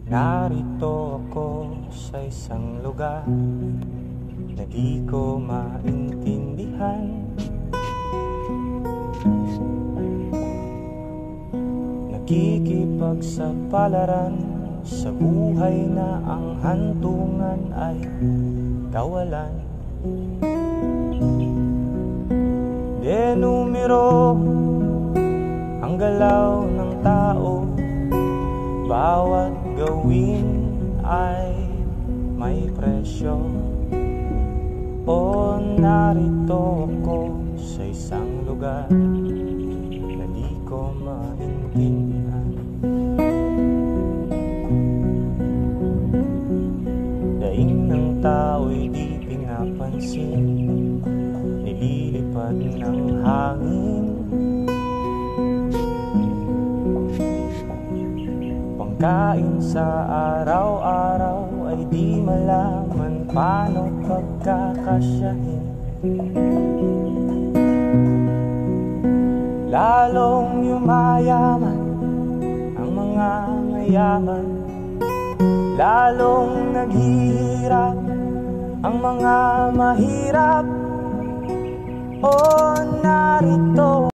Narito ako sa isang lugar na di ko maintindihan. Nakikipagsapalaran sa buhay na ang hantungan ay kawalan. Denumero ang galaw ng tao, bawat gawin ay may presyo. O narito ako sa isang lugar na di ko maintindihan. Daing ng tao'y di pinapansin, nililipad ng hangin. Pangkain sa araw-araw ay di malaman paano pagkakasyahin. Lalong yumayaman ang mga mayaman, lalong naghihirap ang mga mahirap. O narito